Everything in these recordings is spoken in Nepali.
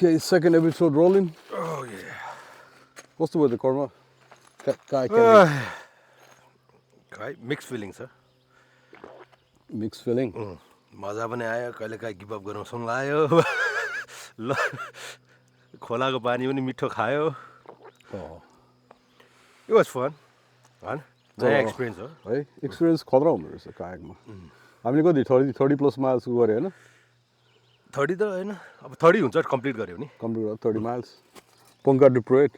Okay, second episode rolling. Oh yeah. What's the weather, Karma? Mixed feelings, sir. Mixed feeling. मजा पनि आयो कहिलेकाहीँ गिभ अप गरौँ जस्तो लाग्यो ल खोलाको पानी पनि मिठो खायो Oh. It was fun. नयाँ एक्सपिरियन्स हो है एक्सपिरियन्स खतरा हुँदो रहेछ कायाकमा हामीले कति 30 प्लस माइल्स गऱ्यो होइन 30 त होइन अब 30 हुन्छ कम्प्लिट गऱ्यो नि कम्प्लिट 30 माइल्स पोङ्का टु प्रोएट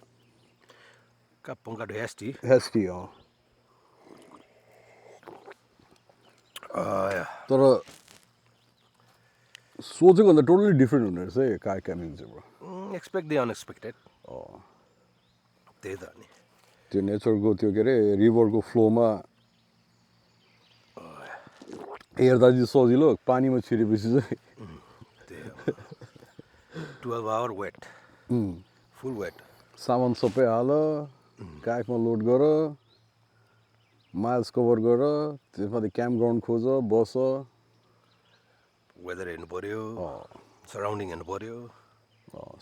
कहाँ पोङ्का टु हेस्टी हेस्टी तर सोचेको भन्दा टोटली डिफ्रेन्ट हुने रहेछ है काया क्याम्पिङ चाहिँ एक्सपेक्ट दि अनएक्सपेक्टेड त्यही त नि त्यो नेचरको त्यो के अरे रिभरको फ्लोमा हेर्दा चाहिँ सजिलो पानीमा छिरेपछि चाहिँ 12 hour वेट फुल वेट सामान सबै हाल कायाकमा लोड गर माइल्स कभर गर त्यसपछि क्याम्प ग्राउन्ड खोज बस वेदर हेर्नु पर्यो सराउन्डिङ हेर्नु पर्यो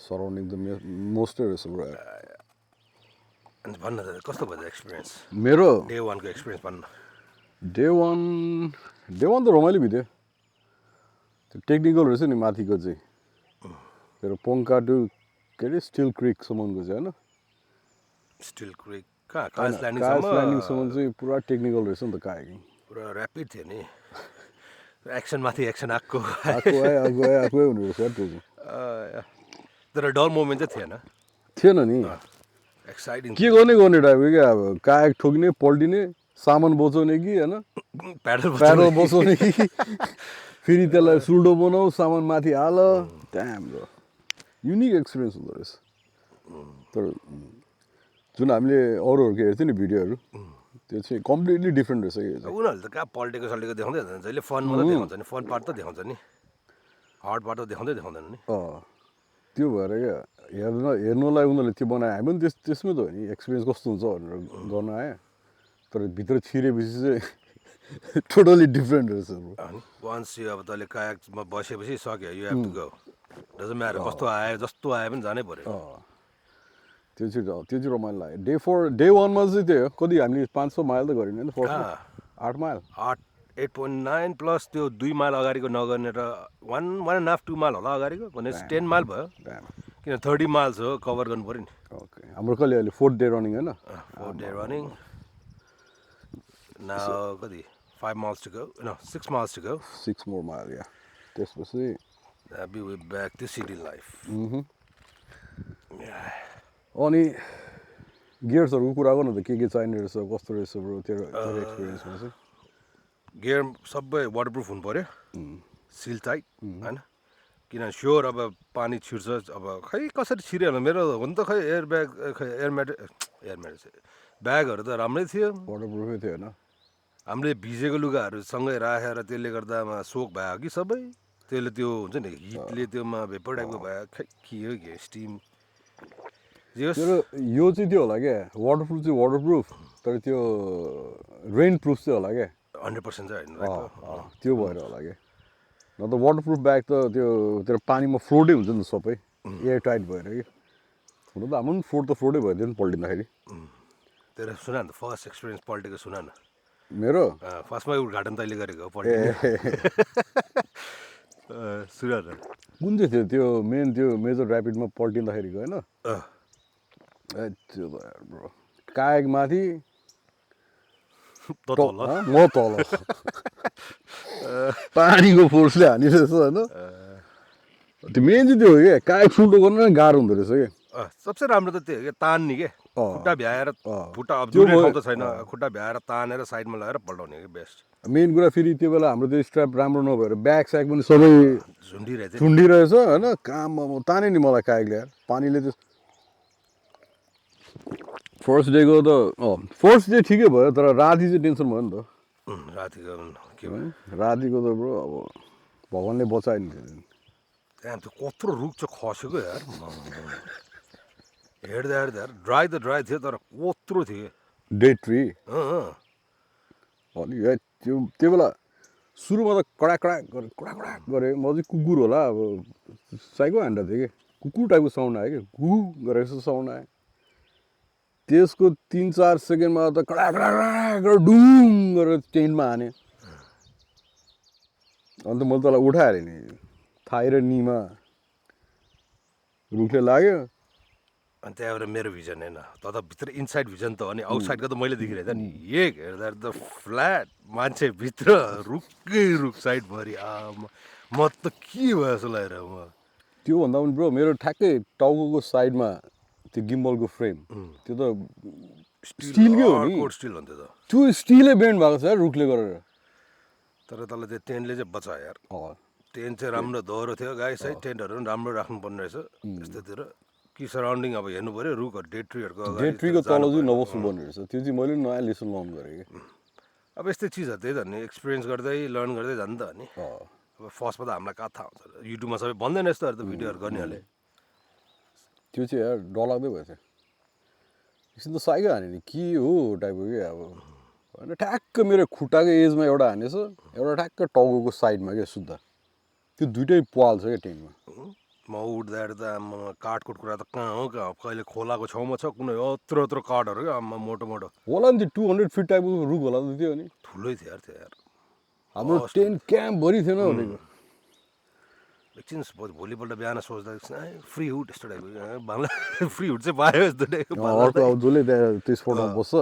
सराउन्डिङ त मोस्टै रहेछ ब्रो अनि भन्न त कस्तो भयो एक्सपिरियन्स मेरो डे वानको एक्सपिरियन्स भन्न डे वान त रमाइलो बित्यो त्यो टेक्निकल रहेछ नि माथिको चाहिँ मेरो पोङ्का टु के अरे स्टिल क्रिकसम्मको चाहिँ होइन स्टिल क्रिक कहाँ कायस ल्यान्डिङसम्म चाहिँ पुरा टेक्निकल रहेछ नि त कायाकिङ पुरा ऱ्यापिड थियो नि एक्सन माथि एक्सन आएको आएकै हुने रहेछ त्यो चाहिँ तर डर मोमेन्ट चाहिँ थिएन नि एक्साइटिङ के गर्ने टाइपको क्या अब कायाक ठोक्ने पल्टिने सामान बचाउने कि होइन प्याडल बचाउने कि फेरि त्यसलाई सुल्डो बनाऊ सामान माथि हाल त्यहाँ हाम्रो युनिक एक्सपिरियन्स हुँदो रहेछ तर जुन हामीले अरूहरूको हेर्थ्यौँ नि भिडियोहरू त्यो चाहिँ कम्प्लिटली डिफ्रेन्ट रहेछ कि उनीहरूले त कहाँ पल्टेको सल्टेको देखाउँदै हुँदैन जहिले फन मात्रै देखाउँछ नि फन पार्ट त देखाउँछ नि हार्ड पार्ट त देखाउँदैन नि त्यो भएर क्या हेर्नलाई उनीहरूले त्यो बनायो हामी पनि त्यसमै त हो नि एक्सपिरियन्स कस्तो हुन्छ भनेर गर्न आयो तर भित्र छिरेपछि चाहिँ टोटली डिफ्रेन्ट रहेछ वान्स यो अब तैँले कायाकमा बसेपछि सक्यो you have to go doesn't matter कस्तो आयो जस्तो आयो पनि जानै पर्यो त्यो चाहिँ रमाइलो लाग्यो डे 1मा चाहिँ त्यही हो कति हामीले 500 माइल त गऱ्यौँ नि फर्स्ट 8 माइल 8.9 प्लस त्यो 2 माइल अगाडिको नगर्ने र 1.5-2 माइल होला अगाडिको भनेपछि 10 माइल भयो किन 30 माइल्स हो कभर गर्नु पऱ्यो नि ओके हाम्रो कहिले अहिले 4th डे रनिङ होइन 4 डे रनिङ नाउ कति 5 miles to go no 6 miles to go 6 more mile या त्यसपछि be way back to city life अनि गियर्सहरूको कुरा गर्नु त के चाहिने रहेछ कस्तो रहेछ ब्रो तेरो एक्सपिरियन्समा चाहिँ गियर सबै वाटरप्रुफ हुनु पऱ्यो सिल टाइट होइन किनभने स्योर अब पानी छिर्छ अब खै कसरी छिरिहाल्नु मेरो हो नि त खै एयर ब्याग खै एयर ब्यागहरू त राम्रै थियो वाटरप्रुफै थियो होइन हामीले भिजेको लुगाहरू सँगै राखेर त्यसले गर्दामा सोक भयो कि सबै त्यसले त्यो हुन्छ नि हिटले त्योमा भेपर टाइपको भयो खै के हो कि स्टिम तेरो यो चाहिँ त्यो होला क्या वाटरप्रुफ चाहिँ वाटरप्रुफ तर त्यो रेन प्रुफ चाहिँ होला क्या 100% चाहिँ होइन त्यो भएर होला क्या न त वाटरप्रुफ ब्याग त त्यो तेरो पानीमा फ्लोटै हुन्छ नि सबै एयर टाइट भएर कि हुन त हाम्रो पनि फ्लोटै भइदियो नि पल्टिँदाखेरि तेरो सुना न फर्स्ट एक्सपिरियन्स पल्टेको सुना न मेरो फर्स्टमै उद्घाटन तैँले गरेको हो पल्टेको सुना न कुन चाहिँ थियो त्यो मेन त्यो मेजर ऱ्यापिडमा पल्टिँदाखेरिको होइन त्यो ब्रो कायक माथि म तल पानीको फोर्सले हानिरहेछ होइन त्यो मेन चाहिँ त्यो हो क्या कायक सुल्टो गर्नु नै गाह्रो हुँदो रहेछ क्या सबसे राम्रो त त्यो हो क्या तान्ने के खुट्टा भ्याएर खुट्टा अब त्यो जुनै ठाउँ त छैन खुट्टा भ्याएर तानेर साइडमा लगाएर पल्टाउने कि बेस्ट मेन कुरा फेरि त्यो बेला हाम्रो त्यो स्ट्र्याप राम्रो नभएर ब्याग स्याग पनि सबै झुन्डिरहेछ होइन काममा म ताने नि मलाई कायकले यार पानीले त्यो फर्स्ट डेको त फर्स्ट डे ठिकै भयो तर राति चाहिँ टेन्सन भयो नि त रातिको के भयो रातिको त ब्रो अब भगवान्ले बचायो नि त्यहाँ त्यो कत्रो रुख चाहिँ खसेको यार हेर्दा हेर्दा ड्राई त ड्राई थियो तर कत्रो थियो डेड ट्री अनि त्यो बेला सुरुमा त कडा गरेँ म चाहिँ कुकुर होला अब साइको हान्डा थियो कि कुकुर टाइपको साउन्ड आयो कि घु गरेर जस्तो साउन्ड आयो त्यसको 3-4 सेकेन्डमा त कडा गरेर डुङ गरेर टेन्टमा हाने अन्त मैले तँलाई उठाइहालेँ नि थाई र निमा रुखले लाग्यो अनि त्यहाँबाट मेरो भिजन होइन त भित्र इनसाइड भिजन त हो नि आउटसाइडको त मैले देखिरहेको नि एक हेर्दा त फ्ल्याट मान्छे भित्र रुखै रुख साइडभरि म त के भयो जस्तो लागेर म त्योभन्दा पनि ब्रो मेरो ठ्याक्कै टाउको साइडमा त्यो गिम्बलको फ्रेम त्यो त स्टिलकै हो नि स्टिल भन्थ्यो त त्यो स्टिलै बेन्ड भएको छ यार रुखले गरेर तर तल त्यो टेन्टले चाहिँ बचायो यार टेन्ट चाहिँ राम्रो दोहोरो थियो गाई साइड टेन्टहरू पनि राम्रो राख्नुपर्ने रहेछ यस्तोतिर कि सराउन्डिङ अब हेर्नु पऱ्यो रुखहरू डेड ट्रीहरूको डेड ट्रीको तल चाहिँ नबस्नु पर्ने रहेछ त्यो चाहिँ मैले नयाँ लेसन लर्न गरेँ कि अब यस्तै चिजहरू त्यही त नि एक्सपिरियन्स गर्दै लर्न गर्दै जानु त नि अब फर्स्टमा त हामीलाई कहाँ थाहा हुन्छ युट्युबमा सबै भन्दैन यस्तोहरू त भिडियोहरू गर्नेहरूले त्यो चाहिँ यार डरलाग्दै भयो थियो एकछिन त साइकै हाने नि के हो टाइपको कि अब होइन ठ्याक्क मेरो खुट्टाको एजमा एउटा हानेछ एउटा ठ्याक्क टाउको साइडमा क्या सुत्दा त्यो दुइटै पाल छ क्या टेन्टमा म उठ्दा हेर्दा आम्मा काठको कुरा त कहाँ हो कहाँ कहिले खोलाको छेउमा छ कुनै यत्रो काठहरू क्या आम्मा मोटो होला नि त्यो 200 फिट टाइपको रुख होला नि त्यो नि ठुलै थियो यार त्यो यार हाम्रो टेन्ट क्याम्पभरि थिएन भनेको एकछिन भोलिपल्ट बिहान सोच्दा फ्री हुड यस्तो टाइपको भाला फ्री हुड चाहिँ पायो यस्तो टाइपको अर्को अब जसले त्यहाँ त्यो स्पटमा बस्छ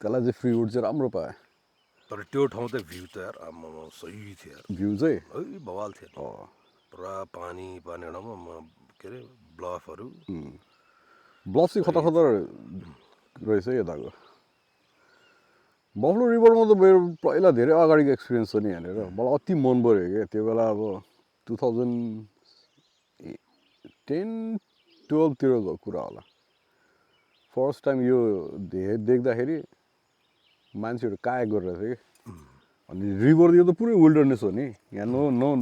त्यसलाई चाहिँ फ्री हुड चाहिँ राम्रो पायो तर त्यो ठाउँ चाहिँ भ्यू त यार आम्मा सही थियो यार भ्यू चाहिँ है बवाल थियो पुरा पानी ठाउँमा के अरे ब्लफहरू ब्लफ चाहिँ खतर रहेछ यताको बफ्लो रिभरमा त मेरो पहिला धेरै अगाडिको एक्सपिरियन्स छ नि यहाँनिर मलाई अति मन पऱ्यो क्या त्यो बेला अब 2010-12तिरको कुरा होला फर्स्ट टाइम यो देख्दाखेरि मान्छेहरू कायक गरेर थियो कि अनि रिभर यो त पुरै विल्डरनेस हो नि यहाँ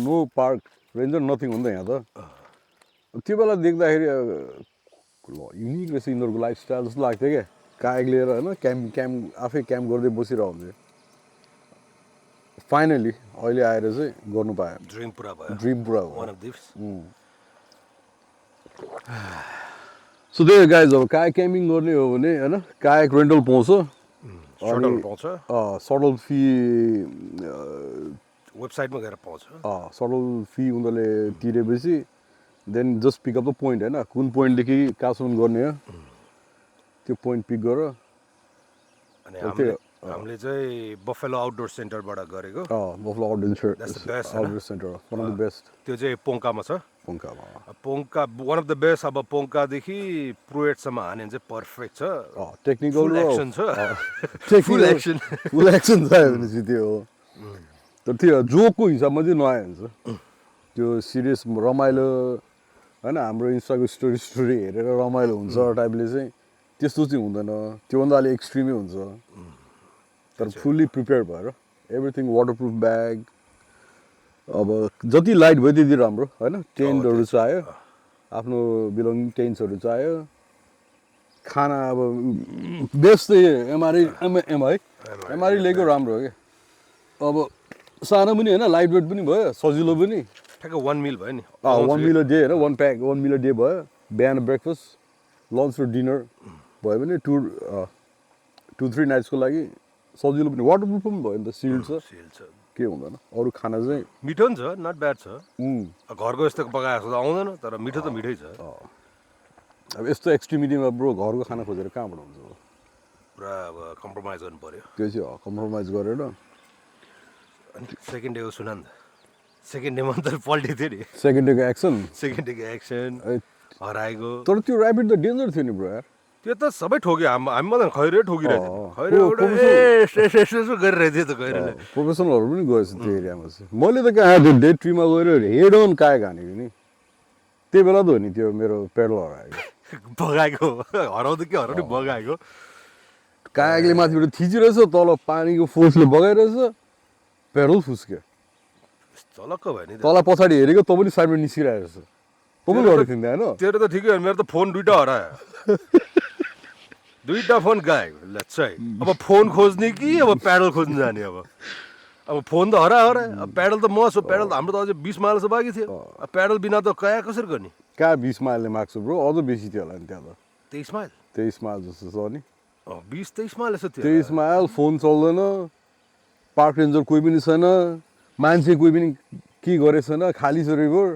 नो पार्क रेन्जर नथिङ हो नि त यहाँ त त्यो बेला देख्दाखेरि युनिक रहेछ यिनीहरूको लाइफस्टाइल जस्तो लाग्थ्यो क्या कायक लिएर होइन क्याम्प आफै क्याम्प गर्दै बसिरहेको हुन्छ फाइनली अहिले आएर चाहिँ गर्नु पायो ड्रिम पुरा भयो सो त्यही गाइज अब कायक क्याम्पिङ गर्ने हो भने होइन कायक रेन्टल पाउँछ सटल पाउँछ सटल फी वेबसाइटमा गएर पाउँछ सटल फी उनीहरूले तिरेपछि then just pick up the point होइन कुन पोइन्टदेखि कहाँसम्म गर्ने हो त्यो पोइन्ट पिक गर अनि हामीले चाहिँ बफेलो आउटडोर सेन्टरबाट गरेको buffalo outdoor centre one of the best त्यो चाहिँ पोङ्कामा छ पोङ्कामा पोङ्का वान अफ द बेस्ट अब पोङ्कादेखि प्रुएटसम्म हाने भने चाहिँ पर्फेक्ट छ टेक्निकल फुल एक्सन छ फुल एक्सन चाहियो भनेपछि त्यो हो तर त्यो जोकको हिसाबमा चाहिँ नआयो हुन्छ त्यो सिरियस रमाइलो होइन हाम्रो इन्स्टाको स्टोरी हेरेर रमाइलो हुन्छ टाइपले चाहिँ त्यस्तो चाहिँ हुँदैन त्योभन्दा अलिक एक्सट्रिमै हुन्छ तर फुल्ली प्रिपेयर भएर एभ्रिथिङ वाटरप्रुफ ब्याग अब जति लाइट भयो त्यति राम्रो होइन टेन्टहरू चाहियो आफ्नो बिलोङ्गिङ टेन्ट्सहरू चाहियो खाना अब बेस्ट चाहिँ एमआरई लिएको राम्रो हो क्या अब सानो पनि होइन लाइट वेट पनि भयो सजिलो पनि ठ्याक्कै 1 मिल भयो नि 1 मिल अ डे होइन 1 मिल अ डे भयो बिहान ब्रेकफास्ट लन्च र डिनर भयो भने 2-3 नाइट्सको लागि सजिलो पनि वाटरप्रुफ पनि भयो नि त सिल्ड छ के हुँदैन अरू खाना चाहिँ मिठो नि छ नट ब्याड छ घरको यस्तो पकाएको त आउँदैन तर मिठो त मिठै छ अब यस्तो एक्सट्रिमिटीमा ब्रो घरको खाना खोजेर कहाँबाट हुन्छ पुरा अब कम्प्रोमाइज गर्नु पर्यो त्यो चाहिँ कम्प्रोमाइज गरेर अनि सेकेन्ड डेको सुन नि त सेकेन्ड डेमा त पल्टेको थियो नि सेकेन्ड डेको एक्सन हराएको तर त्यो ऱ्यापिड त डेन्जर थियो नि ब्रो यार त्यो त सबै ठोक्यो हामी मात्रै खैरे ठोकिरहेको गरिरहेको थियो त खैरेले प्रोफेसनलहरू पनि गएछ त्यो एरियामा चाहिँ मैले त कहाँ त्यो डे ट्रीमा गएर हेड अन काग हानेको नि त्यही बेला त हो नि त्यो मेरो पेडल हराएको बगाएको हराउँदा के हराउने बगाएको कागले माथिबाट थिचिरहेछ तल पानीको फोर्सले बगाइरहेछ पेडल फुस्क्यो चलक्क भयो नि तल पछाडि हेरेको तँ पनि साइडमा निस्किरहेको छ तँ पनि गरेको थिइन् होइन तेरो त ठिकै हो मेरो त फोन दुइटा हरायो दुइटा फोन गाएको लच्छै अब फोन खोज्ने कि अब प्याडल खोज्नु जाने अब फोन त हरायो अब प्याडल त मसो प्याडल त हाम्रो त अझै 20 माइल जस्तो बाँकी थियो अब प्याडल बिना त कहाँ कसरी गर्ने कहाँ 20 माइलले माग्छु ब्रो अझ बेसी थियो होला नि त्यहाँ त 23 माइल 23 माइल जस्तो छ नि 20-23 माइल जस्तो थियो 23 माइल फोन चल्दैन पार्क रेन्जर कोही पनि छैन मान्छे कोही पनि के गरेको छैन खाली छ रिभर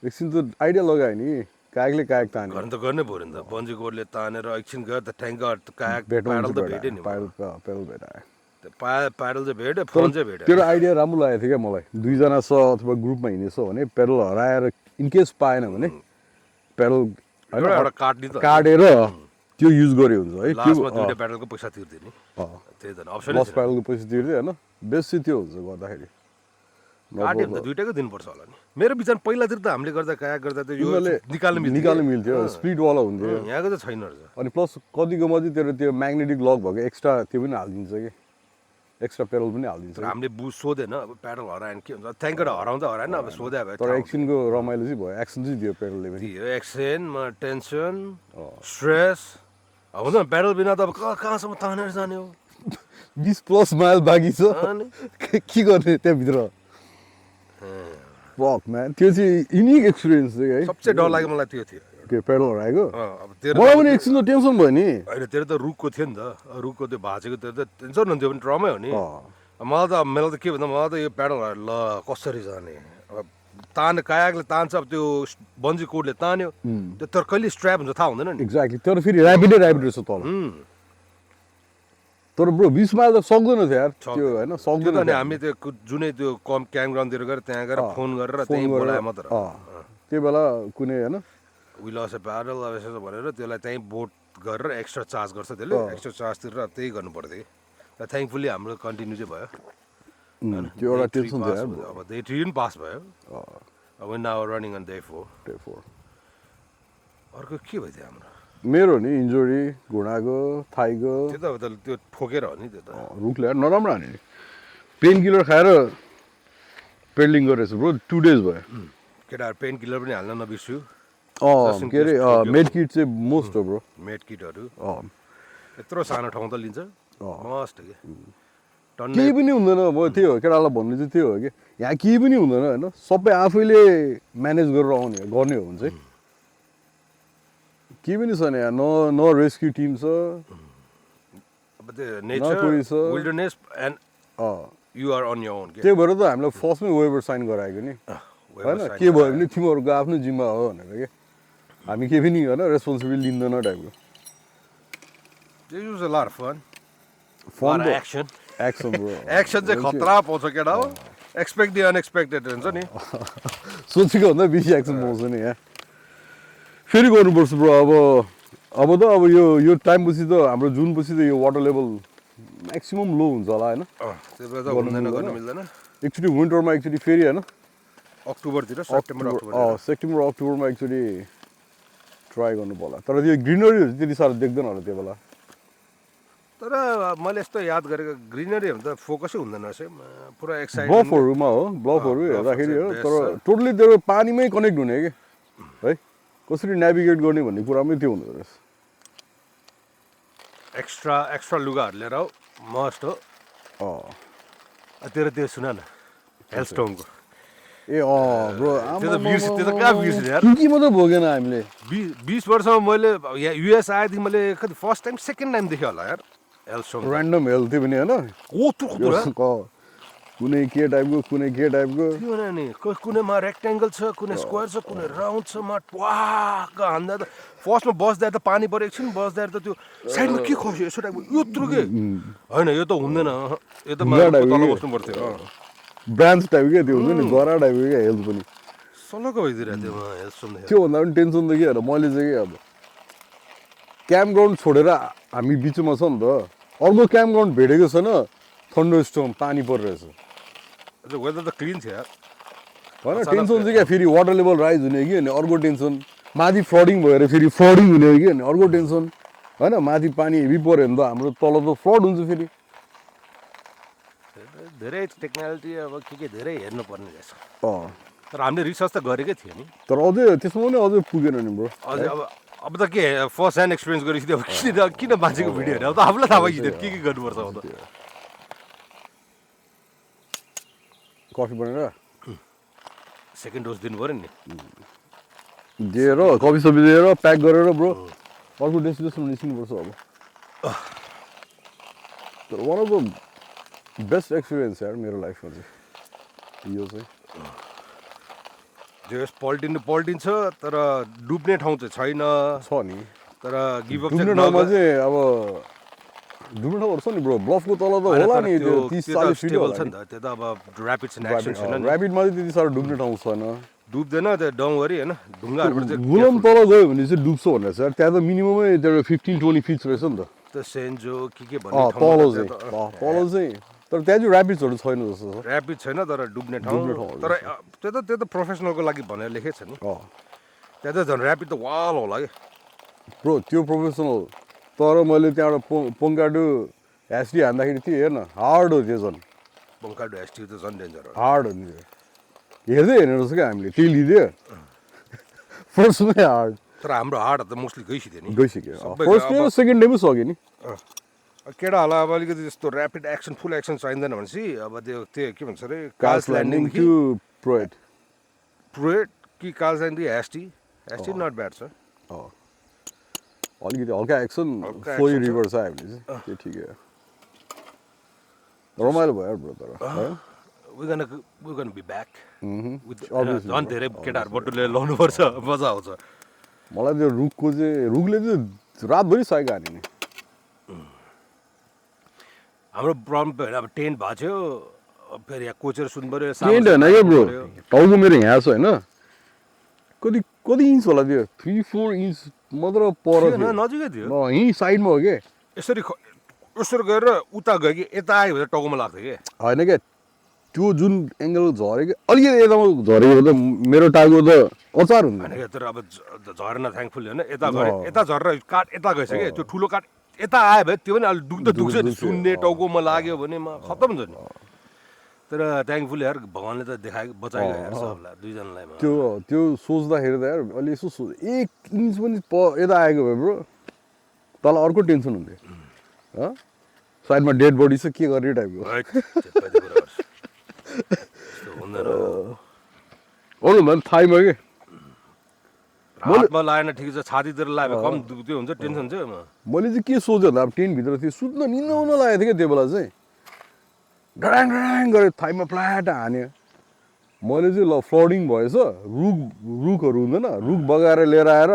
एकछिन त आइडिया लगायो नि कागले काग तान्यो गर्नु त गर्नै पऱ्यो नि त बन्जी कोडले तानेर एकछिन गयो त ट्याङ्क काग प्याडल त भेट्यो नि पेडल भेटायो प्याडल चाहिँ भेट्यो फोन चाहिँ भेट्यो तेरो आइडिया राम्रो लागेको थियो क्या मलाई दुईजना छ अथवा ग्रुपमा हिँडेछ भने पेडल हराएर इनकेस पाएन भने पेडल काटेर त्यो युज गरे हुन्छ है लास्टमा दुईटा प्याडलको पैसा तिर्दिने त्यही त अप्सन लस प्याडलको पैसा तिर्दै होइन बेस्ट चाहिँ त्यो हुन्छ गर्दाखेरि काट्यो भने त दुइटाकै दिनुपर्छ होला नि मेरो विचार पहिलातिर त हामीले गर्दा काया गर्दा त यो निकाल्नु मिल्थ्यो स्पिडवाला हुन्थ्यो यहाँको त छैन रहेछ अनि प्लस कतिकोमा चाहिँ तेरो त्यो म्याग्नेटिक लक भएको एक्स्ट्रा त्यो पनि हालिदिन्छ कि एक्स्ट्रा पेडल पनि हालिदिन्छ हामीले सोधेन अब प्याडल हराएन के हुन्छ ट्याङ्कर हराउँदा हराएन अब सोधे भयो तर एकछिनको रमाइलो चाहिँ भयो एक्सन चाहिँ दियो पेडलले पनि दियो एक्सनमा टेन्सन स्ट्रेस हुँदैन प्याडल बिना त अब कहाँसम्म तानेर जाने हो 20+ माइल बाँकी छ के गर्ने त्यहाँभित्र फक म्यान त्यो चाहिँ युनिक एक्सपिरियन्स चाहिँ है सबसे डर लाग्यो मलाई त्यो थियो के पेडल हराएको मलाई पनि एकछिन त टेन्सन भयो नि होइन तेरो त रुखको थियो नि त रुखको त्यो भाँचेको त्यो त टेन्सन हुन्थ्यो भने ट्रमै हो नि मलाई त मेरो त के भन्दा मलाई त यो पेडल ल कसरी जाने अब कायाकले तान्छ अब त्यो बन्जी कोडले तान्यो त्यो तर कहिले स्ट्र्याप हुन्छ थाहा हुँदैन नि एक्ज्याक्टली तर फेरि ऱ्यापिड रहेछ तल तर ब्रो 20 माइल त सक्दैन थियो यार त्यो होइन सक्दैन अनि हामी त्यो जुनै त्यो क्याम्पग्राउन्डतिर गएर त्यहाँ गएर फोन गरेर त्यहीँ बोलायो मात्र त्यो बेला कुनै होइन विल अस प्याडल अब यसो भनेर त्यसलाई त्यहीँ बोट गरेर एक्स्ट्रा चार्ज गर्छ त्यसले एक्स्ट्रा चार्ज तिरेर त्यही गर्नु पर्थ्यो कि थ्याङ्कफुल्ली हाम्रो कन्टिन्यू चाहिँ भयो त्यो एउटा टेन्सन थियो अब डे 3 पनि पास भयो अब नाउ रनिङ अन डे 4 अर्को के भयो थियो हाम्रो मेरो नि इन्जुरी घुँडाको थाइको त्यो त त्यो ठोकेर हो नि त्यो त रुखले नराम्रो हाने नि पेन किलर खाएर पेडलिङ गरेछ ब्रो 2 डेज भयो केटाहरू पेन किलर पनि हाल्न नबिर्स्यु के अरे मेड किट चाहिँ मोस्ट हो ब्रो मेड किटहरू यत्रो सानो ठाउँ त लिन्छ मस्ट के केही पनि हुँदैन अब त्यो हो केटालाई भन्नु चाहिँ त्यो हो कि यहाँ केही पनि हुँदैन होइन सबै आफैले म्यानेज गरेर आउने गर्ने हो भने चाहिँ केही पनि छैन यहाँ न रेस्क्यु टिम छ अब त्यो नेचर कोही छ। Wilderness and uh you are on your own के त्यही भएर त हामीलाई फर्स्टमै वेबर साइन गराएको नि होइन के भयो भने तिमीहरूको आफ्नो जिम्मा हो भनेर के हामी केही पनि होइन रेस्पोन्सिबिलिटी लिँदैन टाइपको This was a lot of fun. Fun Lot of action. Action bro Action चाहिँ खतरा पाउँछ केटा हो एक्सपेक्ट दि अनएक्सपेक्टेड हुन्छ नि सोचेको भन्दा बेसी एक्सन पाउँछ नि यहाँ फेरि गर्नुपर्छ ब्रो अब त अब यो टाइमपछि त हाम्रो जुनपछि त यो वाटर लेभल म्याक्सिमम् लो हुन्छ होला होइन त्यो बेला त हुँदैन गर्न मिल्दैन एकचोटि विन्टरमा एकचोटि फेरि होइन अक्टोबरतिर सेप्टेम्बर अक्टोबर सेप्टेम्बर अक्टोबरमा एकचोटि ट्राई गर्नु पर्ला तर त्यो ग्रिनरीहरू त्यति साह्रो देख्दैन होला त्यो बेला तर मैले यस्तो याद गरेको ग्रिनरीहरू त फोकसै हुँदैन रहेछ पुरा एक्साइटेड ब्लफहरूमा हो ब्लफहरू हेर्दाखेरि हो तर टोटली त्यो पानीमै कनेक्ट हुने कि है कसरी नेभिगेट गर्ने भन्ने कुरामै त्यो हुँदो रहेछ एक्स्ट्रा लुगाहरू लिएर आऊ मस्ट हो तेरो त्यो सुन न हेलस्टोनको ए ब्रो त्यो त बिर्स त्यो त कहाँ बिर्सिने यार के मात्रै भोगेन हामीले 20 वर्षमा मैले यहाँ युएस आएदेखि मैले कति फर्स्ट टाइम सेकेन्ड टाइम देखेँ होला यार हेलस्टोन ऱ्यान्डम हेल्थ थियो भने होइन कुनै के टाइपको त्यो नि कुनैमा रेक्ट्याङ्गल छ कुनै स्क्वायर छ कुनै राउन्ड छ वाक्क हान्दा त फर्स्टमा बस्दा त पानी पऱ्यो एकछिन बस्दा त त्यो साइडमा के खस्यो यसो टाइपको यत्रो के होइन यो त हुँदैन यो त तल बस्नु पर्थ्यो ब्रान्च टाइप क्या त्यो हुन्छ नि गरा टाइपको क्या हेल्थ पनि सलक्क भइदिरहेको थियो हेल्स्टोन त्योभन्दा पनि टेन्सन त के मैले चाहिँ के अब क्याम्प ग्राउन्ड छोडेर हामी बिचमा छ नि त अर्को क्याम्प ग्राउन्ड भेटेको छैन थन्डर स्टोर्म पानी परिरहेछ वेदर त क्लिन थियो यार होइन टेन्सन चाहिँ क्या फेरि वाटर लेभल राइज हुने कि अनि अर्को टेन्सन माथि फ्लडिङ भएर फेरि फ्लडिङ हुने कि अनि अर्को टेन्सन होइन माथि पानी हेभी पऱ्यो भने त हाम्रो तल त फ्लड हुन्छ फेरि धेरै टेक्नोलोजी अब के धेरै हेर्नुपर्ने रहेछ तर हामीले रिसर्च त गरेकै थियो नि तर अझै त्यसमा पनि अझै पुगेन नि ब्रो अझै अब त के फर्स्ट ह्यान्ड एक्सपिरियन्स गरेपछि अब किन मान्छेको भिडियो हेरेर अब त आफूलाई थाहा भइदियो के गर्नुपर्छ अब त कफी बनाएर सेकेन्ड डोज दिनु पऱ्यो नि दिएर कफी सफी दिएर प्याक गरेर ब्रो अर्को डेस्टिनेसन निस्किनुपर्छ अब तर one of the best experience यार मेरो लाइफमा चाहिँ यो चाहिँ जो पल्टिन्छ तर डुब्ने ठाउँ चाहिँ छैन छ नि तर गिभअप डुब्ने ठाउँमा चाहिँ अब डुब्ने ठाउँहरू छ नि ब्रो ब्लफको तल त होला नि त्यो 30-40 फिट छ नि त त्यो त अब ऱ्यापिड एक्सन छैन नि ऱ्यापिडमा चाहिँ त्यति साह्रो डुब्ने ठाउँ छैन डुब्दैन त्यो डोङभरि होइन ढुङ्गाहरूबाट चाहिँ गुलम तल गयो भने चाहिँ डुब्छ भनेर सर त्यहाँ त मिनिममै त्यो 15-20 फिट रहेछ नि त त्यो सेन्जो के भन्ने तल चाहिँ तर त्यहाँ चाहिँ ऱ्यापिड्सहरू छैन जस्तो छ ऱ्यापिड छैन तर डुब्ने ठाउँ तर त्यो त प्रोफेसनलको लागि भनेर लेखेको छ नि त्यहाँ त झन् ऱ्यापिड त वाल होला कि ब्रो त्यो प्रोफेसनल तर मैले त्यहाँबाट पोङ्काडु ह्यास्टी हान्दाखेरि त्यो हेर्न हार्ड हो त्यो झन् पोङ्काडु ह्यास्टी त झन् डेन्जर हो हार्ड हो नि हेर्दै हेर्ने रहेछ क्या हामीले त्यही लिदियो फर्स्टमै हार्ड तर हाम्रो हार्ड त मोस्टली गइसक्यो नि गइसक्यो फर्स्ट डे सेकेन्ड डेमै सक्यो नि केटाहरूलाई अब अलिकति जस्तो ऱ्यापिड एक्सन फुल एक्सन चाहिँदैन भनेपछि अब त्यो के भन्छ अरे कार्ल्स ल्यान्डिङ टु प्रोएट कि कार्ल्स ल्यान्डिङ ह्यास्टी नट ब्याड छ अलिकति हल्का एक्सन फ्लोई रिभर छ हामीले चाहिँ त्यो ठिकै हो रमाइलो भयो ब्रो तर we're gonna be back झन् धेरै केटाहरू बटुले लाउनुपर्छ मजा आउँछ मलाई त्यो रुखको चाहिँ रुखले चाहिँ रातभरि साइक हाने नि हाम्रो प्रब्लम होइन अब टेन्ट भएको थियो फेरि यहाँ कोचेर सुन्नु पऱ्यो टेन्ट होइन क्या ब्रो टाउको मेरो यहाँ छ होइन कति इन्च होला त्यो 3-4 इन्च मात्र पर नजिकै थियो यहीँ साइडमा हो कि यसरी गएर उता गयो कि यता आयो भने टाउकोमा लाग्थ्यो कि होइन क्या त्यो जुन एङ्गल झरेको अलिकति यतामा झरेको त मेरो टाउको त अचार हुँदैन तर अब झरेन थ्याङ्कफुल होइन यता झरेर काठ यता गएछ कि त्यो ठुलो काठ यता आयो भने त्यो पनि अलिक दुख्छ नि सुन्ने टाउकोमा लाग्यो भने खत्तम हुन्छ नि तर थ्याङ्कफुल यार भगवान्ले त देखायो बचायो यार सबलाई दुईजनालाई त्यो सोच्दाखेरि त यार अलि यसो सोच 1 इन्च पनि यता आएको भए ब्रो तल अर्को टेन्सन हुन्थ्यो साइडमा डेड बडी छ के गर्ने टाइपको हुँदैन अरू भन् थाइमा के हातमा लागेन ठिक छ छातीतिर लाग्यो कम त्यो हुन्छ टेन्सन चाहिँ मैले चाहिँ के सोचेँ होला अब टेन्टभित्र थियो सुत्न निन्द आउन लागेको थियो क्या त्यो बेला चाहिँ डराङ डराङ गरेर थाइमा फ्ल्याट हान्यो मैले चाहिँ ल फ्लडिङ भएछ रुखहरू हुँदैन रुख बगाएर लिएर आएर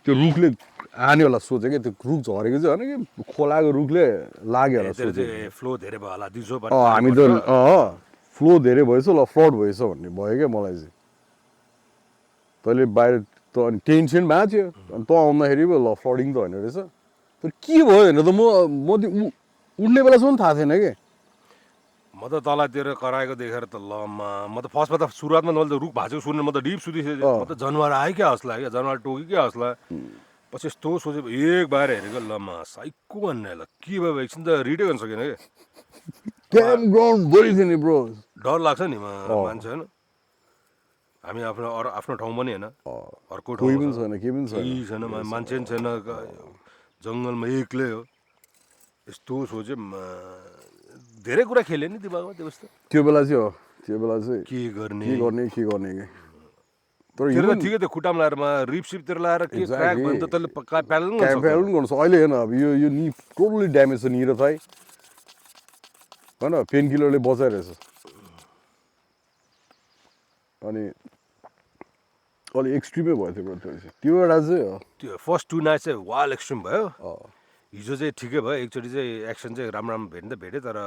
त्यो रुखले हान्यो होला सोचेँ क्या त्यो रुख झरेको चाहिँ होइन कि खोलाको रुखले लाग्यो होला सोचेँ फ्लो धेरै भयो होला दिउँसो हामी त फ्लो धेरै भएछ ल फ्लड भएछ भन्ने भयो क्या मलाई चाहिँ तैँले बाहिर त अनि टेन्सन भएको थियो अनि त आउँदाखेरि पो ल फ्लडिङ त होइन रहेछ तर के भयो भने त म त्यो उड्ने बेलासम्म थाहा थिएन कि म त तलतिर कराएको देखेर त लमा म त फर्स्टमा त सुरुवातमा मैले त रुख भाँचेको सुनेर म त डिप सुतिसकेँ म त जनावर आयो क्या हस्ला क्या जनावर टोक्यो क्या हस्ला पछि यस्तो सोचे एक बार हेरेको लमा साइको भन्ने ल के भयो एकछिन त रिडै गर्न सकेन क्या क्याम्प ग्राउन्ड बढी थियो नि ब्रो डर लाग्छ नि मान्छे होइन हामी आफ्नो ठाउँ पनि होइन अर्को कोही पनि ठाउँ छैन के पनि छैन केही छैन मान्छे पनि छैन जङ्गलमा एक्लै हो यस्तो सोचे धेरै कुरा खेल्यो नि दिमागमा त्यो जस्तो त्यो बेला चाहिँ हो त्यो बेला चाहिँ के गर्ने के गर्ने कि तर तेरो त ठिकै थियो खुट्टामा लगाएर रिप सिपतिर लगाएर के क्र्याक भयो भने त तैँले प्याडल पनि गर्न सक्दैन। प्याडल पनि गर्नु सक्छ अहिले हेर्न अब यो नि टोटली ड्यामेज छ नि र थाइ होइन पेन किलरले बचाइरहेछ अनि अलि एक्सट्रिमै भयो त्यो एउटा चाहिँ हो त्यो फर्स्ट 2 नाइट चाहिँ वाल एक्सट्रिम भयो हिजो चाहिँ ठिकै भयो एकचोटि चाहिँ एक्सन चाहिँ राम्रो भेटेँ तर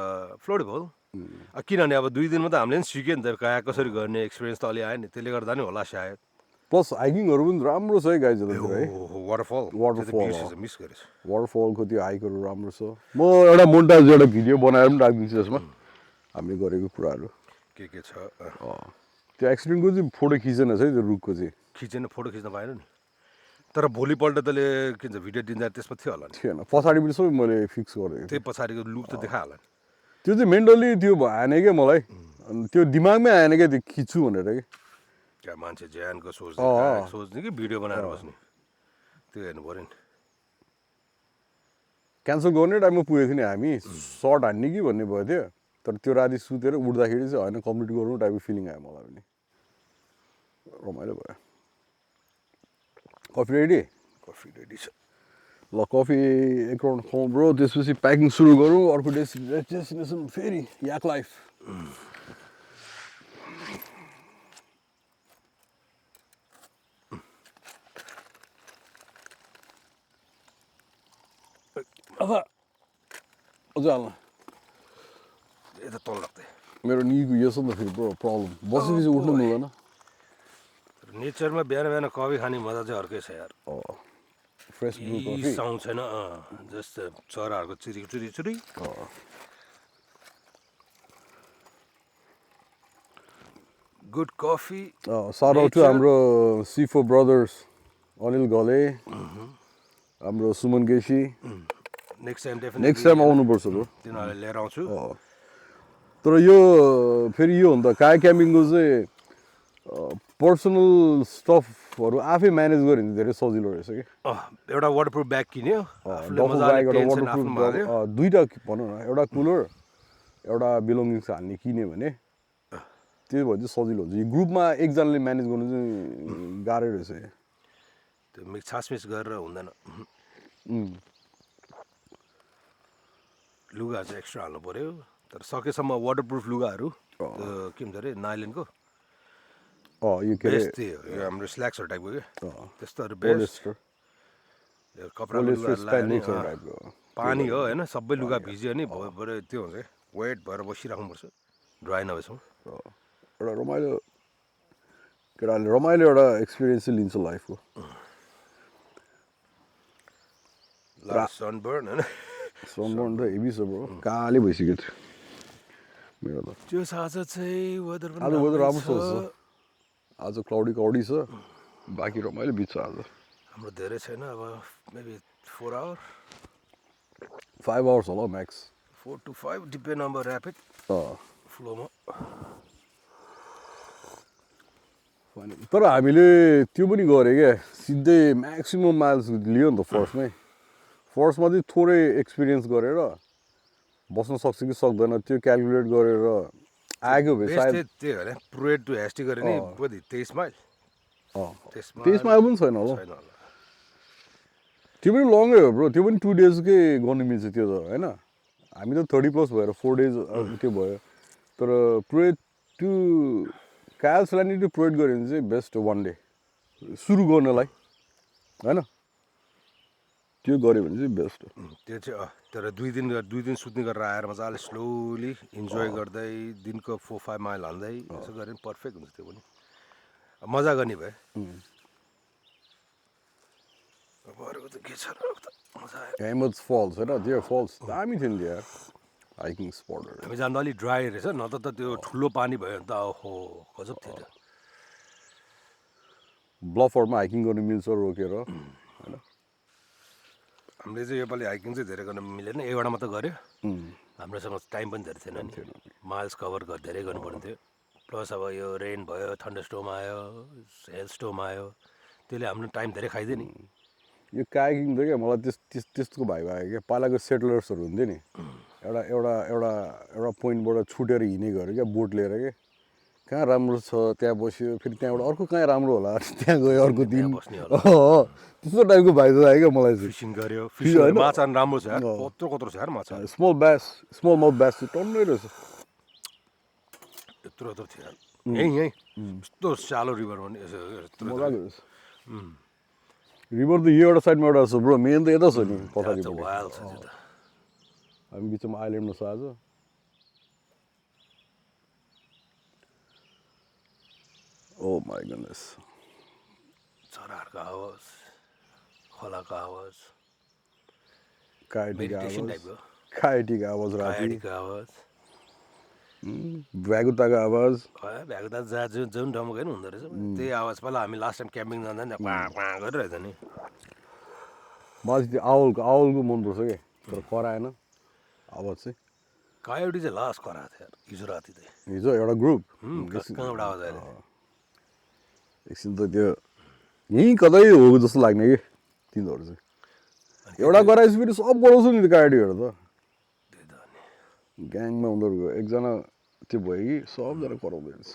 फ्लोड भयो किनभने अब 2 दिनमा त हामीले पनि सिक्यो नि त कहाँ कसरी गर्ने एक्सपिरियन्स त अलि आयो नि त्यसले गर्दा नि होला सायद प्लस हाइकिङहरू पनि राम्रो छ है गाइजहरू है वाटरफल मिस गरेछ वाटरफलको त्यो हाइकहरू राम्रो छ म एउटा मोन्टाज एउटा भिडियो बनाएर पनि राखिदिन्छु त्यसमा हामीले गरेको कुराहरू के छ त्यो एक्सिडेन्टको चाहिँ फोटो खिचेन छ है त्यो रुखको चाहिँ खिचेन फोटो खिच्न पाएन नि तर भोलिपल्ट तैँले के भन्छ भिडियो दिँदा त्यसमा थियो होला नि थिएन पछाडिपट्टि सबै मैले फिक्स गरिदिएँ त्यही पछाडिको लुक त देखायो होला नि त्यो चाहिँ मेन्टल्ली त्यो हाने क्या मलाई अनि त्यो दिमागमै आएन क्या त्यो खिच्छु भनेर कि क्या मान्छे ज्यानको सोच्ने कि भिडियो बनाएर बस्ने त्यो हेर्नु पऱ्यो नि क्यान्सल गर्ने टाइममा पुगेको थियो नि हामी सर्ट हान्ने कि भन्ने भयो थियो तर त्यो राति सुतेर उठ्दाखेरि चाहिँ होइन कम्प्लिट गर्नु टाइपको फिलिङ आयो मलाई पनि रमाइलो भयो कफी रेडी छ ल कफी एक राउन्ड खाउँ ब्रो त्यसपछि प्याकिङ सुरु गरौँ अर्को डेस्टिनेसन फेरि याक लाइफ अझ हाल्न यता तल राख्दै मेरो निको यो छ नि त फेरि ब्रो प्रब्लम बसेपछि उठ्नु मिल्दैन नेचरमा बिहान कफी खाने मजा चाहिँ अर्कै छ यार फ्रेस ब्रु कफी साउन्ड छैन जस्तो चराहरूको चुरी good coffee shout out to हाम्रो C4 ब्रदर्स अनिल घले हाम्रो सुमन केसी नेक्स्ट टाइम आउनुपर्छ ब्रो तिनीहरूलाई लिएर आउँछु तर यो फेरि यो हो नि त काया क्याम्पिङको चाहिँ पर्सनल स्टफहरू आफै म्यानेज गऱ्यो भने धेरै सजिलो रहेछ कि एउटा वाटरप्रुफ ब्याग किन्यो दुईवटा भनौँ न एउटा कुलर एउटा बिलोङ्गिङ्स हाल्ने किन्यो भने त्यो भयो चाहिँ सजिलो हुन्छ यो ग्रुपमा एकजनाले म्यानेज गर्नु चाहिँ गाह्रै रहेछ त्यो छासमिस गरेर हुँदैन लुगा चाहिँ एक्स्ट्रा हाल्नु पऱ्यो तर सकेसम्म वाटरप्रुफ लुगाहरू के भन्छ अरे नाइलेनको यो के अरे हाम्रो स्ल्याक्सहरू टाइपको क्या त्यस्तोहरू बेस्ट कपडा पानी हो होइन सबै लुगा भिज्यो नि भयो त्यो हुन्छ वेट भएर बसिराख्नुपर्छ ड्राई नभएसम्म एउटा रमाइलो केटाले रमाइलो एउटा एक्सपिरियन्स चाहिँ लिन्छ लाइफको सनबर्न होइन सनबर्न त हेभी छ ब्रो काले भइसक्यो थियो मेरो त त्यो आज चाहिँ वेदर आज वेदर राम्रो छ आज क्लाउडी छ बाँकी रमाइलो बित्छ आज हाम्रो धेरै छैन अब मेबी 4 आवर 5 आवर्स होला max 4 to 5 depend on rapid फ्लोमा तर हामीले त्यो पनि गऱ्यो क्या सिधै म्याक्सिमम माइल्स लियो नि त फर्स्टमा चाहिँ थोरै एक्सपिरियन्स गरेर बस्न सक्छ कि सक्दैन त्यो क्यालकुलेट गरेर आएको भए सायद त्यही हो नि पुरेड टु हेस्टी गरे नि 23 माइल त्यसमा पनि छैन होला छैन होला। त्यो पनि लङ्गै हो ब्रो त्यो पनि 2 डेजकै गर्नु मिल्छ त्यो त होइन हामी त 30+ भएर 4 डेज त्यो भयो तर प्रोएट टु कायल्स ल्यान्डिङ टु प्रोएट गऱ्यो भने चाहिँ बेस्ट 1 डे सुरु गर्नलाई होइन त्यो गऱ्यो भने चाहिँ बेस्ट हो त्यो चाहिँ तर 2 दिन सुत्ने गरेर आएर मजाले स्लोली इन्जोय गर्दै दिनको 4-5 माइल हाल्दै यसो गऱ्यो भने पर्फेक्ट हुन्छ त्यो पनि मजा गर्ने भए अब अरूको त के छ र अब त मजा आयो हेमज फल्स होइन त्यो फल्स दामी थियो नि यार हाइकिङ स्पटहरू हामी जाँदा अलिक ड्राई रहेछ न त त्यो ठुलो पानी भयो भने त ओहो गजब थियो त्यो ब्लफरमा हाइकिङ गर्नु मिल्छ रोकेर होइन हामीले चाहिँ योपालि हाइकिङ चाहिँ धेरै गर्न मिलेन एउटा मात्रै गऱ्यो हाम्रोसँग टाइम पनि धेरै थिएन नि माइल्स कभर धेरै गर्नुपर्ने थियो प्लस अब यो रेन भयो थन्डरस्टोर्म आयो हेलस्टोर्म आयो त्यसले हाम्रो टाइम धेरै खाइदियो नि यो कायाकिङ त क्या मलाई त्यस्तो भाइ भयो क्या पालाको सेटलर्सहरू हुन्थ्यो नि एउटा एउटा एउटा एउटा पोइन्टबाट छुटेर हिँड्ने गऱ्यो क्या बोट लिएर क्या कहाँ राम्रो छ त्यहाँ बस्यो फेरि त्यहाँबाट अर्को कहाँ राम्रो होला त्यहाँ गयो अर्को दिन बस्ने त्यस्तो टाइपको भाइ त आयो क्या मलाई चाहिँ फिसिङ गऱ्यो फिसिङ माछा पनि राम्रो छ यार कत्रो कत्रो छ यार माछा स्मल माउथ ब्यास चाहिँ टन्नै रहेछ यत्रो यत्रो थियो यार यहीँ यस्तो सालो रिभरमा नि यत्रो मजाको रहेछ रिभर त यो एउटा साइडमा एउटा छ ब्रो मेन त यता छ नि पछाडि वाइल्ड छ त्यो त हामी बिचमा आइल्यान्डमा छ आज ओ माई गडनेस चराहरूको आवाज खोलाको आवाज काइटीको मेडिटेसन आवाज टाइपको काइटीको आवाज राति कायाडीको आवाज भ्यागुताको आवाज भ्याएको त जहाँ जुन ठाउँमा गयो नि हुँदो रहेछ त्यही आवाज पहिला हामी लास्ट टाइम क्याम्पिङ जाँदा नि क्वाँ गरिरहेछ नि मलाई चाहिँ त्यो आउलको मनपर्छ क्या तर कराएन आवाज चाहिँ कायोडी चाहिँ लास्ट कराएको थियो यार हिजो राति चाहिँ हिजो एउटा ग्रुप कहाँबाट आवाज आयो एकछिन त त्यो यहीँ कतै हो जस्तो लाग्ने कि तिनीहरू चाहिँ एउटा गराएपछि फेरि सब गराउँछ नि त्यो कायोडीहरू त त्यही त अनि ग्याङमा उनीहरूको एकजना त्यो भयो कि सबजना कराउँदै रहेछ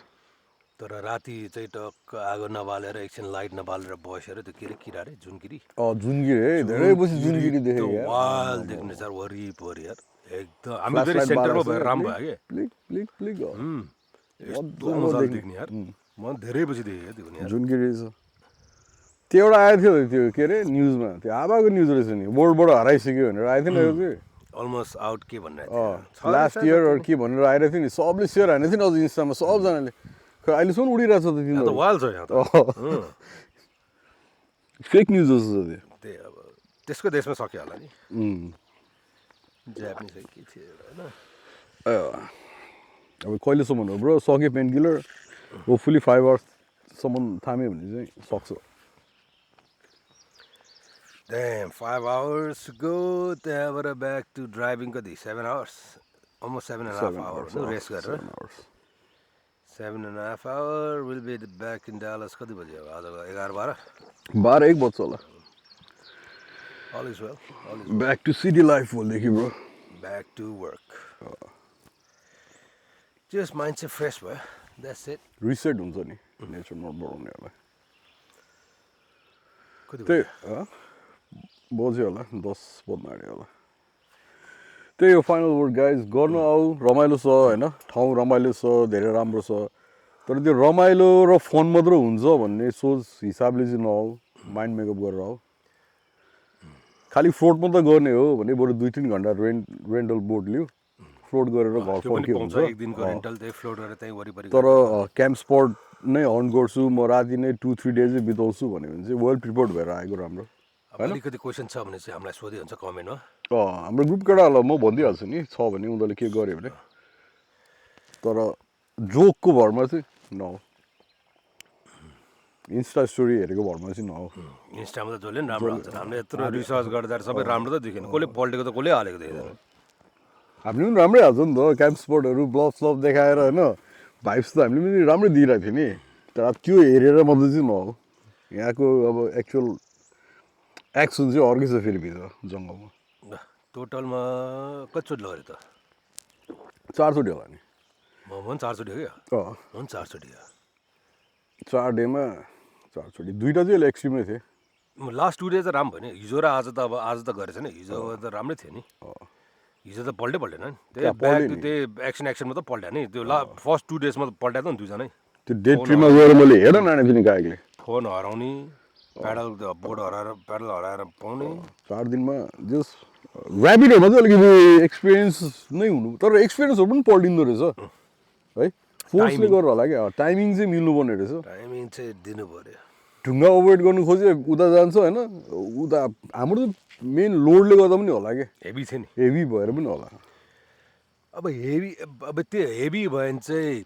तर राति चाहिँ टक्क आगो नबालेर एकछिन लाइट नबालेर बसेर त्यो के अरे किरा अरे जुनगिरी जुनगिरी है धेरै पछि जुनगिरी देखेँ यार वाल देख्ने यार वरिपरि यार एकदम हामी फेरि सेन्टरमा भएर राम्रो भयो कि प्लिक प्लिक प्लिक यस्तो मजाले देख्ने यार म धेरै पछि देखेँ त्यो पनि यार जुनगिरी छ त्यो एउटा आएको थियो त्यो के अरे न्युजमा त्यो हावाको न्युज रहेछ नि वर्ल्डबाट हराइसक्यो भनेर आएको थियो नि यो चाहिँ अलमोस्ट आउट के भन्ने लास्ट इयर के भनेर आइरहेको थियो नि सबले सेयर हानेको थियो नि अझ इन्स्टामा सबजनाले खै अहिलेसम्म उडिरहेको छ त तिनीहरू वाल छ यहाँ त फेक न्युज जस्तो छ त्यो त्यही अब त्यसको देशमा सक्यो होला नि जापानिज के थियो होइन अब कहिलेसम्म हो ब्रो सक्यो पेन किलर होपफुली 5 आवर्ससम्म थाम्यो भने चाहिँ सक्छ Damn, 5 hours to go. त्यहाँबाट ब्याक टु ड्राइभिङ कति 7 hours? Almost 7.5 hours. रेस्ट गरेर 7.5 hours. We'll be back in Dallas. कति बजे हो आज 11-12? 12-1 बज्छ होला All is well. Back to city life भोलिदेखि bro Back to work. Just mind चाहिँ फ्रेस भयो. That's it. रिसेट हुन्छ नि नेचर नट बढाउनेहरूलाई कति त्यही बज्यो होला 10 बज्न आँट्यो होला त्यही हो फाइनल वर्ड गाइज गर्नु आऊ रमाइलो छ होइन ठाउँ रमाइलो छ धेरै राम्रो छ तर त्यो रमाइलो र फन मात्र हुन्छ भन्ने सोच हिसाबले चाहिँ नआऊ माइन्ड मेकअप गरेर आऊ खालि फ्लोट मात्रै गर्ने हो भने बरु 2-3 घन्टा रेन्टल बोट लिऊ फ्लोट गरेर घर फर्कियो हुन्छ एक दिनको रेन्टल त्यही फ्लोट गरेर त्यही वरिपरि तर क्याम्प स्पट नै हर्न गर्छु म राति नै 2-3 डेज बिताउँछु भन्यो भने चाहिँ वेल प्रिपेयर्ड भएर आएको राम्रो अलिकति क्वेसन छ भने चाहिँ हामीलाई सोधिदिन्छ कमेन्टमा हाम्रो ग्रुप केटाहरूलाई म भनिदिइहाल्छु नि छ भने उनीहरूले के गर्यो भने तर जोकको भरमा चाहिँ नहो इन्स्टा स्टोरी हेरेको भरमा चाहिँ नहो इन्स्टामा त जसले पनि राम्रो हाल्छ हामीले यत्रो रिसर्च गर्दा सबै राम्रो त देखेन कसले पल्टेको त कसले हालेको देख्दैन हामीले पनि राम्रै हाल्छ नि त क्याम्प स्पटहरू ब्लफ स्लफ देखाएर होइन भाइब्स त हामीले पनि राम्रै दिइरहेको थियो नि तर अब त्यो हेरेर मात्रै चाहिँ नहो यहाँको अब एक्चुअल एक्सन चाहिँ अर्कै छ फेरि भित्र जङ्गलमा टोटलमा कतिचोटि लग्यो त 4 चोटि होला नि म पनि 4 चोटि हो क्या म पनि 4 चोटि हो 4 डेमा 4 चोटि 2टा चाहिँ अहिले एक्सट्रिमै थिए लास्ट 2 डेज त राम्रो भयो नि हिजो र आज त अब आज त गरेछ नि हिजो त राम्रै थियो नि हिजो त पल्टेन नि त्यही ब्याग त्यही एक्सनमा त पल्ट्या नि त्यो फर्स्ट 2 डेजमा त पल्ट्या त नि दुईजनै त्यो डे ट्रीमा गएर मैले हेर नाने थिएँ नि कागले फोन हराउने प्याडल बोर्ड हराएर प्याडल हराएर पाउने 4 दिनमा जस ऱ्यापिडहरूमा चाहिँ अलिकति एक्सपिरियन्स नै हुनु तर एक्सपिरियन्सहरू पनि पल्टिँदो रहेछ है फोर्सले गरेर होला क्या टाइमिङ चाहिँ मिल्नुपर्ने रहेछ टाइमिङ चाहिँ दिनु पऱ्यो ढुङ्गा अभोइड गर्नु खोज्यो उता जान्छ होइन उता हाम्रो त मेन लोडले गर्दा पनि होला क्या हेभी थियो नि हेभी भएर पनि होला अब हेभी अब त्यो हेभी भयो भने चाहिँ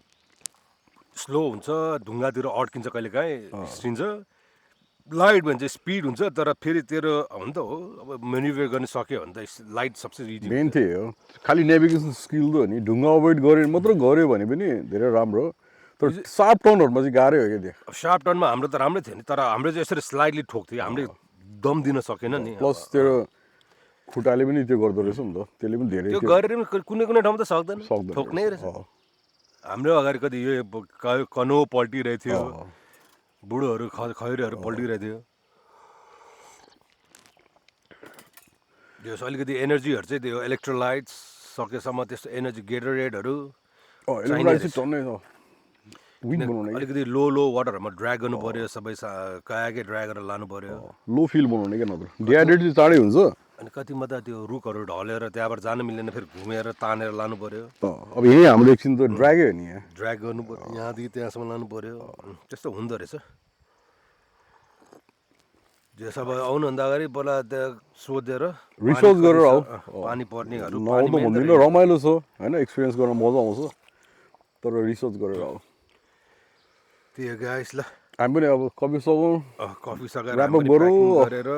स्लो हुन्छ ढुङ्गातिर अड्किन्छ कहिलेकाहीँ स्ट्रिन्छ लाइट भयो भने चाहिँ स्पिड हुन्छ तर फेरि तेरो हो नि त हो अब मेन्युभर गर्न सक्यो भने त लाइट सबसे इजी मेन त्यही हो खालि नेभिगेसन स्किल त हो नि ढुङ्गा अभोइड गऱ्यो मात्र गऱ्यो भने पनि धेरै राम्रो हो तर सार्प टर्नहरूमा चाहिँ गाह्रै हो क्या त्यो सार्प टर्नमा हाम्रो त राम्रै थियो नि तर हाम्रो चाहिँ यसरी स्लाइडली ठोक्थ्यो हामीले दम दिन सकेन नि प्लस त्यो खुट्टाले पनि त्यो गर्दो रहेछ नि त त्यसले पनि धेरै त्यो गरेर पनि कुनै कुनै ठाउँमा त सक्दैन सक्दैन ठोक्नै रहेछ हाम्रो अगाडि कति यो कनो पल्टिरहेको थियो बुढोहरू खैरीहरू पल्टिरहेको थियो त्यो अलिकति एनर्जीहरू चाहिँ त्यो इलेक्ट्रोलाइट्स सकेसम्म त्यस्तो एनर्जी गेटोरेडहरू अलिकति लो वाटरहरूमा ड्र्याग गर्नु पर्यो सबै कायाकै ड्र्याग गरेर लानु पर्यो लो फिल बनाउने क्या नत्र डिहाइड्रेट चाहिँ चाँडै हुन्छ अनि कतिमा त त्यो रुखहरू ढलेर त्यहाँबाट जानु मिल्दैन फेरि घुमेर तानेर लानु पर्यो अब यही हाम्रो एकछिन त ड्र्यागै हो नि यहाँ ड्र्याग गर्नु पर्यो यहाँदेखि त्यहाँसम्म लानु पर्यो त्यस्तो हुँदो रहेछ जे सब आउनुभन्दा अगाडि पहिला त्यहाँ सोधेर रिसर्च गरेर आऊ पानी पर्नेहरू नआउँदो भन्दिनँ रमाइलो छ होइन एक्सपिरियन्स गर्न मजा आउँछ तर रिसर्च गरेर आऊ त्यो गाइस ल हामी पनि अब कफी सकाउँ कफी सकाएर गरेर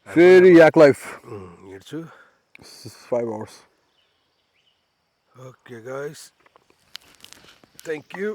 फेरि याक लाइफ हिँड्छु 5 hours okay guys thank you